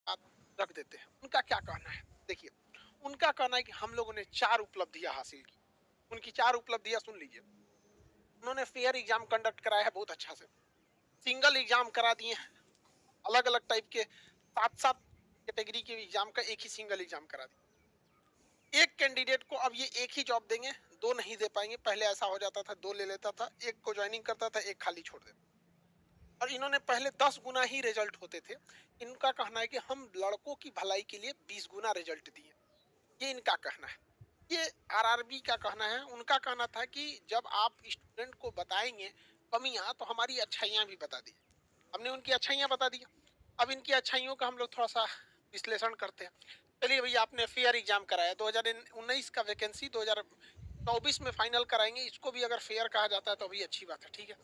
बात रख देते हैं। उनका क्या कहना है? देखिए, उनका कहना है कि हम लोगों ने 4 उपलब्धियाँ हासिल की। उनकी 4 उपलब्धियाँ सुन लीजिए। उन्होंने फेयर एग्ज़ाम कंडक्ट कराया है बहुत अच्छा से। सिंगल एग्ज़ाम करा दिए हैं, अलग-अलग टाइप के 7-7 कैटेगरी के एग्ज़ाम का एक ही सिंगल एग्ज़ाम करा दिया। एक कैंडिडेट को अब ये एक ही जॉब देंगे, 2 नहीं दे पाएँगे। पहले ऐसा हो जाता था, 2 ले लेता था, 1 को जॉइनिंग करता था, 1 खाली छोड़ देता। और इन्होंने पहले 10 गुना ही रिजल्ट होते थे। इनका कहना है कि हम लड़कों की भलाई के लिए 20 गुना रिजल्ट दिए। ये इनका कहना है। ये आरआरबी का कहना है। उनका कहना था कि जब आप स्टूडेंट को बताएँगे कमियाँ, तो हमारी अच्छाइयाँ भी बता दीजिए। हमने उनकी अच्छाइयाँ बता दी। अब इनकी अच्छाइयों का हम लोग थोड़ा-सा विश्लेषण करते हैं। चलिए भैया, आपने फेयर एग्ज़ाम कराया, 2019 का वैकेंसी 2024 में फाइनल कराएँगे, इसको भी अगर फेयर कहा जाता है तो भी अच्छी बात है, ठीक है?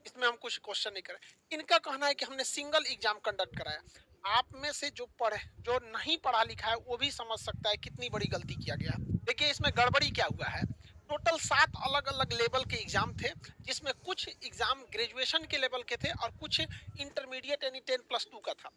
इसमें हम कुछ क्वेश्चन नहीं करें। इनका कहना है कि हमने सिंगल एग्ज़ाम कंडक्ट कराया। आप में से जो नहीं पढ़ा लिखा है वो भी समझ सकता है कितनी बड़ी गलती किया गया। देखिए, इसमें गड़बड़ी क्या हुआ है, टोटल 7 अलग-अलग लेवल के एग्ज़ाम थे, जिसमें कुछ एग्ज़ाम ग्रेजुएशन के लेवल के थे और कुछ इंटरमीडिएट यानी 10+2 का था।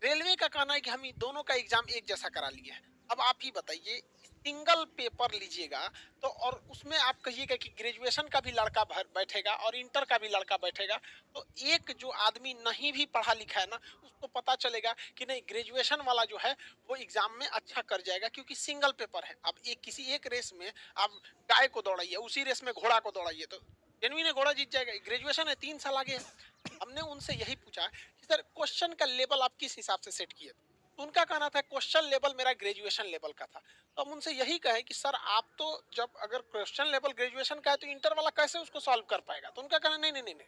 रेलवे का कहना है कि हम इन दोनों का एग्जाम एक जैसा करा लिए हैं। अब आप ही बताइए, सिंगल पेपर लीजिएगा तो और उसमें आप कहिएगा कि ग्रेजुएशन का भी लड़का भर बैठेगा और इंटर का भी लड़का बैठेगा, तो एक जो आदमी नहीं भी पढ़ा लिखा है ना, उसको पता चलेगा कि नहीं, ग्रेजुएशन वाला जो है वो एग्जाम में अच्छा कर जाएगा, क्योंकि सिंगल पेपर है। अब एक किसी एक रेस में आप गाय को दौड़ाइए, उसी रेस में घोड़ा को दौड़ाइए तो जेनुइन घोड़ा जीत जाएगा। ग्रेजुएशन है, 3 साल आगे है। हमने उनसे यही पूछा कि सर, क्वेश्चन का लेवल आप किस हिसाब से सेट किए? तो उनका कहना था क्वेश्चन लेवल मेरा ग्रेजुएशन लेवल का था। तो हम उनसे यही कहे कि सर, आप तो जब अगर क्वेश्चन लेवल ग्रेजुएशन का है तो इंटर वाला कैसे उसको सॉल्व कर पाएगा? तो उनका कहना, नहीं नहीं नहीं नहीं,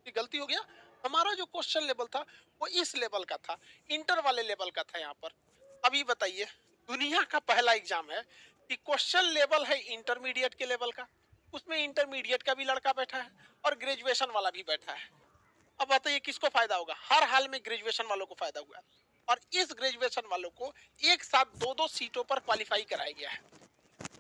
ये गलती हो गया। हमारा जो क्वेश्चन लेवल था वो इस लेवल का था, इंटर वाले लेवल का था यहाँ पर। अभी बताइए, दुनिया का पहला एग्जाम है कि क्वेश्चन लेवल है इंटरमीडिएट के लेवल का, उसमें इंटरमीडिएट का भी लड़का बैठा है और ग्रेजुएशन वाला भी बैठा है। अब बताइए किसको फायदा होगा? हर हाल में ग्रेजुएशन वालों को फायदा हुआ। और इस ग्रेजुएशन वालों को एक साथ 2-2 सीटों पर क्वालिफाई कराया गया है।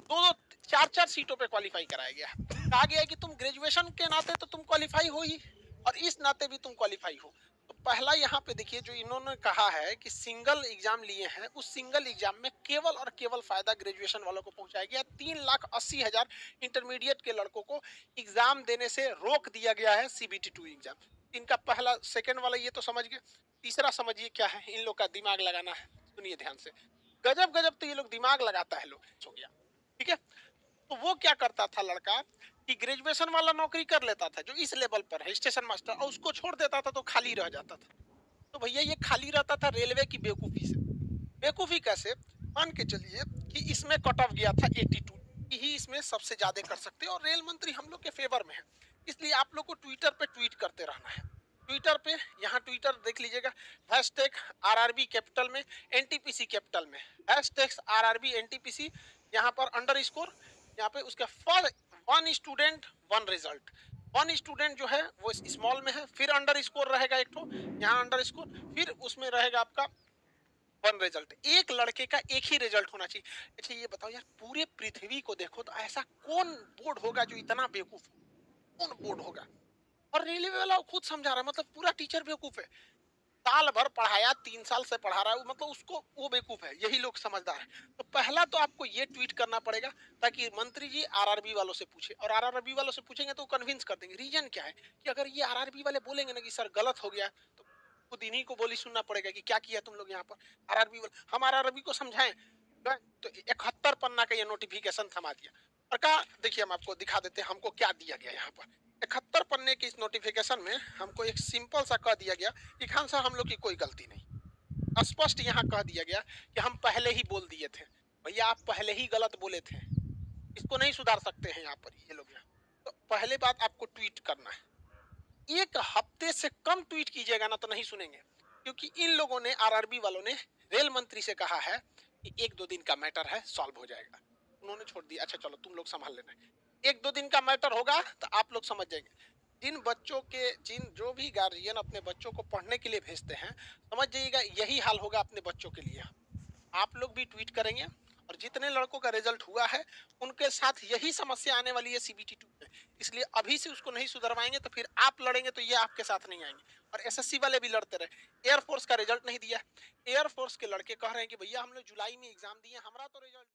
2-2 4-4 सीटों पे क्वालिफाई कराया गया है। कहा गया है कि तुम ग्रेजुएशन के नाते तो तुम क्वालिफाई हो ही, और इस नाते भी तुम क्वालिफाई हो। तो पहला यहाँ पे देखिए, जो इन्होंने कहा है कि सिंगल एग्जाम लिए हैं, उस सिंगल एग्जाम में केवल और केवल फायदा ग्रेजुएशन वालों को पहुंचाया गया। 3,80,000 इंटरमीडिएट के लड़कों को एग्जाम देने से रोक दिया गया है, CBT2 एग्जाम। इनका पहला, सेकंड वाला ये तो समझ गए। तीसरा समझिए क्या है, इन लोग का दिमाग लगाना है। सुनिए ध्यान से, गजब गजब तो ये लोग दिमाग लगाता है लोग। हो गया, ठीक है। तो वो क्या करता था लड़का कि ग्रेजुएशन वाला नौकरी कर लेता था जो इस लेवल पर है, स्टेशन मास्टर, और उसको छोड़ देता था तो खाली रह जाता था। तो भैया, ये खाली रहता था रेलवे की बेवकूफी से। बेवकूफी कैसे? मान के चलिए कि इसमें कट ऑफ गया था 82 ही, इसमें सबसे ज्यादा कर सकते हैं और रेल मंत्री हम लोग के फेवर में है। इसलिए आप लोग को ट्विटर पे ट्वीट करते रहना है। ट्विटर पे, यहाँ ट्विटर देख लीजिएगा, हैशटैग RRB कैपिटल में, NTPC कैपिटल में, हैशटैग RRB NTPC, यहाँ पर अंडरस्कोर, यहाँ पे उसका फॉर 1 स्टूडेंट 1 रिजल्ट। 1 स्टूडेंट जो है वो स्मॉल में है, फिर अंडरस्कोर रहेगा एक ठो, यहाँ अंडरस्कोर, फिर उसमें रहेगा आपका 1 रिजल्ट। एक लड़के का एक ही रिजल्ट होना चाहिए। अच्छा ये बताओ यार, पूरे पृथ्वी को देखो तो ऐसा कौन बोर्ड होगा जो इतना बेवकूफ हो? कौन बोर्ड होगा? और रेलवे वाला खुद समझा रहा है, मतलब पूरा टीचर बेवकूफ है। साल भर पढ़ाया, 3 साल से पढ़ा रहा है, मतलब उसको वो बेवकूफ है, यही लोग समझदार है। तो पहला तो आपको ये ट्वीट करना पड़ेगा ताकि मंत्री जी आरआरबी वालों से पूछे, और आरआरबी वालों से पूछेंगे तो कन्विंस कर देंगे। रीजन क्या है कि अगर ये आरआरबी वाले बोलेंगे ना कि सर गलत हो गया, तो खुद इन्हीं को बोली सुनना पड़ेगा कि क्या किया तुम लोग यहाँ पर। आरआरबी वाले, हम आरआरबी को समझाएं गए तो 71 पन्ना का ये नोटिफिकेशन थमा दिया और कहा देखिए हम आपको दिखा देते हैं हमको क्या दिया गया। यहाँ पर 71 पन्ने के इस नोटिफिकेशन में हमको एक सिंपल सा कह दिया गया कि खान साहब हम लोग की कोई गलती नहीं। स्पष्ट यहाँ कह दिया गया कि हम पहले ही बोल दिए थे। भैया, आप पहले ही गलत बोले थे, इसको नहीं सुधार सकते हैं यहाँ पर ये लोग। यहाँ तो पहले बात आपको ट्वीट करना है। 1 हफ्ते से कम ट्वीट कीजिएगा ना तो नहीं सुनेंगे, क्योंकि इन लोगों ने, आरआरबी वालों ने रेल मंत्री से कहा है कि 1-2 दिन का मैटर है, सॉल्व हो जाएगा। उन्होंने छोड़ दिया, अच्छा चलो तुम लोग संभाल लेना। 1-2 दिन का मैटर होगा तो आप लोग समझ जाएंगे। जिन जो भी गार्जियन अपने बच्चों को पढ़ने के लिए भेजते हैं, समझ जाइएगा यही हाल होगा अपने बच्चों के लिए। आप लोग भी ट्वीट करेंगे और जितने लड़कों का रिजल्ट हुआ है उनके साथ यही समस्या आने वाली है सीबीटी 2 में। इसलिए अभी से उसको नहीं सुधरवाएंगे तो फिर आप लड़ेंगे तो ये आपके साथ नहीं आएंगे। और एसएससी वाले भी लड़ते रहे। एयरफोर्स का रिजल्ट नहीं दिया, एयरफोर्स के लड़के कह रहे हैं कि भैया हमने जुलाई में एग्जाम दिए, हमारा तो रिजल्ट